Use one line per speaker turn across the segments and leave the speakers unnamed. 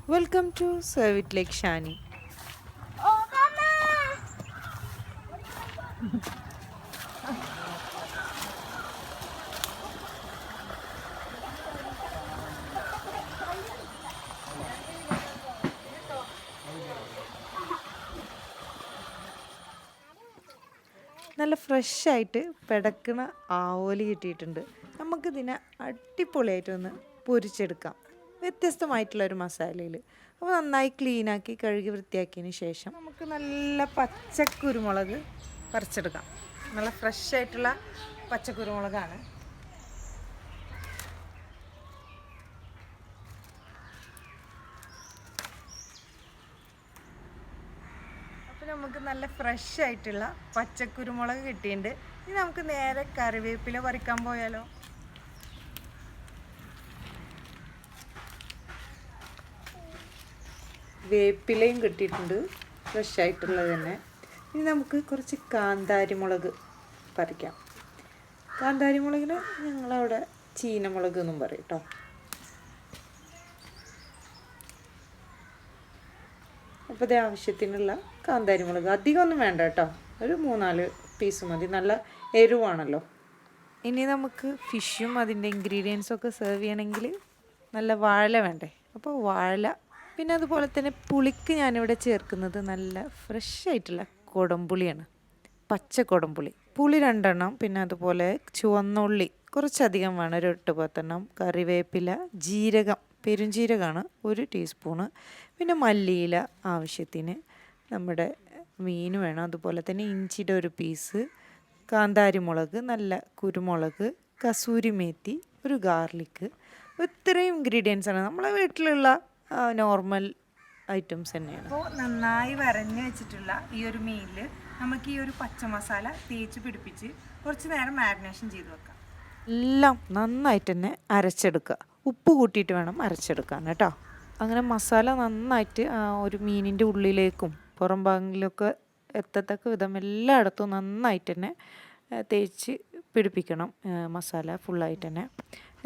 Welcome to Serve It Like Shani. നല്ല ഫ്രഷായിട്ട് പിടക്കണ ആവോലി കിട്ടിയിട്ടുണ്ട്. നമുക്കിതിനെ അടിപൊളിയായിട്ടൊന്ന് പൊരിച്ചെടുക്കാം, വ്യത്യസ്തമായിട്ടുള്ളൊരു മസാലയിൽ. അപ്പോൾ നന്നായി ക്ലീനാക്കി കഴുകി വൃത്തിയാക്കിയതിന് ശേഷം നമുക്ക് നല്ല പച്ചക്കുരുമുളക് പറിച്ചെടുക്കാം. നല്ല ഫ്രഷായിട്ടുള്ള പച്ചക്കുരുമുളകാണ്. അപ്പോൾ നമുക്ക് നല്ല ഫ്രഷ് ആയിട്ടുള്ള പച്ചക്കുരുമുളക് കിട്ടിയിട്ടുണ്ട്. ഇനി നമുക്ക് നേരെ കറിവേപ്പില പറിക്കാൻ പോയാലോ? വേപ്പിലയും കിട്ടിയിട്ടുണ്ട്, ഫ്രഷ് ആയിട്ടുള്ളത് തന്നെ. ഇനി നമുക്ക് കുറച്ച് കാന്താരിമുളക് പറിക്കാം. കാന്താരിമുളകിന് ഞങ്ങളവിടെ ചീനമുളക് എന്നും പറയും കേട്ടോ. അപ്പോൾ ഇത് ആവശ്യത്തിനുള്ള കാന്താരിമുളക്, അധികമൊന്നും വേണ്ട കേട്ടോ, ഒരു 3-4 പീസ് മതി, നല്ല എരിവാണല്ലോ. ഇനി നമുക്ക് ഫിഷും അതിൻ്റെ ഇൻഗ്രീഡിയൻസൊക്കെ സെർവ് ചെയ്യണമെങ്കിൽ നല്ല വാഴ വേണ്ടേ? അപ്പോൾ വാഴ, പിന്നെ അതുപോലെ തന്നെ പുളിക്ക് ഞാനിവിടെ ചേർക്കുന്നത് നല്ല ഫ്രഷ് ആയിട്ടുള്ള കുടംപുളിയാണ്, പച്ച കുടംപുളി. പുളി 2 എണ്ണം, പിന്നെ അതുപോലെ ചുവന്നുള്ളി കുറച്ചധികം വേണം, ഒരു 8-10 എണ്ണം. കറിവേപ്പില, ജീരകം, പെരുംജീരകമാണ് 1 ടീസ്പൂണ്, പിന്നെ മല്ലിയില ആവശ്യത്തിന്, നമ്മുടെ മീൻ വേണം, അതുപോലെ തന്നെ ഇഞ്ചിയുടെ 1 പീസ്, കാന്താരിമുളക്, നല്ല കുരുമുളക്, കസൂരി മേത്തി, ഒരു ഗാർലിക്ക്. ഇത്രയും ഇൻഗ്രീഡിയൻസാണ് നമ്മളെ വീട്ടിലുള്ള നോർമൽ ഐറ്റംസ് തന്നെയാണ്. അപ്പോൾ നന്നായി വരഞ്ഞ് വെച്ചിട്ടുള്ള ഈ ഒരു മീനിൽ നമുക്ക് ഈ ഒരു പച്ച മസാല തേച്ച് പിടിപ്പിച്ച് കുറച്ച് നേരം മാരിനേഷൻ ചെയ്ത് വെക്കാം. എല്ലാം നന്നായിട്ട് തന്നെ അരച്ചെടുക്കുക, ഉപ്പ് കൂട്ടിയിട്ട് വേണം അരച്ചെടുക്കാൻ കേട്ടോ. അങ്ങനെ മസാല നന്നായിട്ട് ഒരു മീനിൻ്റെ ഉള്ളിലേക്കും പുറം ഭാഗങ്ങളിലൊക്കെ എത്തത്തക്ക വിധം എല്ലായിടത്തും നന്നായിട്ട് തന്നെ തേച്ച് പിടിപ്പിക്കണം മസാല ഫുള്ളായിട്ട് തന്നെ.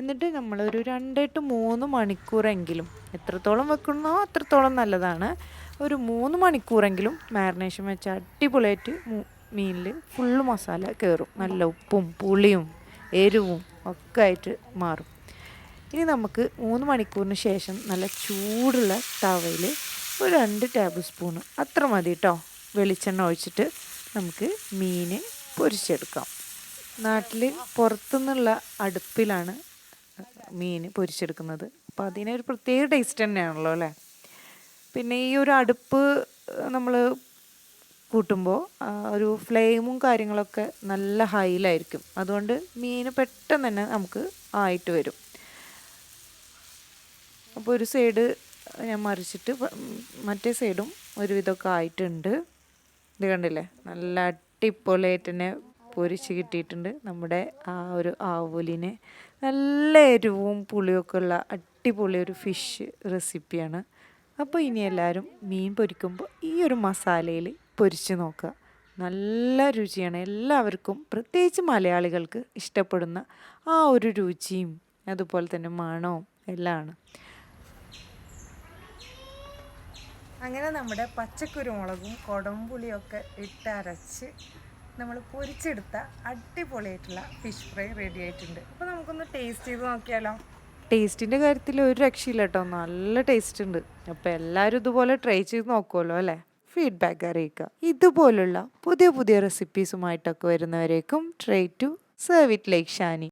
എന്നിട്ട് നമ്മളൊരു 2 to 3 മണിക്കൂറെങ്കിലും, എത്രത്തോളം വെക്കണോ അത്രത്തോളം നല്ലതാണ്, ഒരു 3 മണിക്കൂറെങ്കിലും മാരിനേഷൻ വെച്ചാൽ അടിപൊളിയായിട്ട് മീനിൽ ഫുള്ള് മസാല കയറും, നല്ല ഉപ്പും പുളിയും എരിവും ഒക്കെ ആയിട്ട് മാറും. ഇനി നമുക്ക് 3 മണിക്കൂറിന് ശേഷം നല്ല ചൂടുള്ള തവയിൽ ഒരു 2 ടേബിൾ സ്പൂണ് അത്ര മതി കേട്ടോ വെളിച്ചെണ്ണ ഒഴിച്ചിട്ട് നമുക്ക് മീൻ പൊരിച്ചെടുക്കാം. നാട്ടിൽ പുറത്തുനിന്നുള്ള അടുപ്പിലാണ് മീൻ പൊരിച്ചെടുക്കുന്നത്, അപ്പോൾ അതിനൊരു പ്രത്യേക ടേസ്റ്റ് തന്നെയാണല്ലോ അല്ലേ. പിന്നെ ഈ ഒരു അടുപ്പ് നമ്മൾ കൂട്ടുമ്പോൾ ഒരു ഫ്ലെയിമും കാര്യങ്ങളൊക്കെ നല്ല ഹൈയിലായിരിക്കും, അതുകൊണ്ട് മീൻ പെട്ടെന്ന് തന്നെ നമുക്ക് ആയിട്ട് വരും. അപ്പോൾ ഒരു സൈഡ് ഞാൻ മറിച്ചിട്ട് മറ്റേ സൈഡും ഒരുവിധമൊക്കെ ആയിട്ടുണ്ട്. ഇത് കണ്ടില്ലേ, നല്ല അടിപൊളിയായിട്ട് തന്നെ പൊരിച്ച് കിട്ടിയിട്ടുണ്ട് നമ്മുടെ ആ ഒരു ആവോലിനെ. നല്ല എരിവും പുളിയൊക്കെ ഉള്ള അടിപൊളി ഒരു ഫിഷ് റെസിപ്പിയാണ്. അപ്പോൾ ഇനി എല്ലാവരും മീൻ പൊരിക്കുമ്പോൾ ഈ ഒരു മസാലയിൽ പൊരിച്ച് നോക്കുക, നല്ല രുചിയാണ്. എല്ലാവർക്കും, പ്രത്യേകിച്ച് മലയാളികൾക്ക് ഇഷ്ടപ്പെടുന്ന ആ ഒരു രുചിയും അതുപോലെ തന്നെ മണവും എല്ലാമാണ്. അങ്ങനെ നമ്മുടെ പച്ചക്കുരുമുളകും കുടംപുളിയൊക്കെ ഇട്ടരച്ച് നമ്മൾ പൊരിച്ചെടുത്ത അടിപൊളിയായിട്ടുള്ള ഫിഷ് ഫ്രൈ റെഡി ആയിട്ടുണ്ട്. അപ്പോൾ നമുക്കൊന്ന് ടേസ്റ്റ് ചെയ്ത് നോക്കിയാലോ? ടേസ്റ്റിൻ്റെ കാര്യത്തിൽ ഒരു രക്ഷയില്ല കേട്ടോ, നല്ല ടേസ്റ്റ് ഉണ്ട്. അപ്പോൾ എല്ലാവരും ഇതുപോലെ ട്രൈ ചെയ്ത് നോക്കുമല്ലോ അല്ലേ? ഫീഡ്ബാക്ക് അറിയിക്കുക. ഇതുപോലുള്ള പുതിയ പുതിയ റെസിപ്പീസുമായിട്ടൊക്കെ വരുന്നവരേക്കും try to serve it like Shani.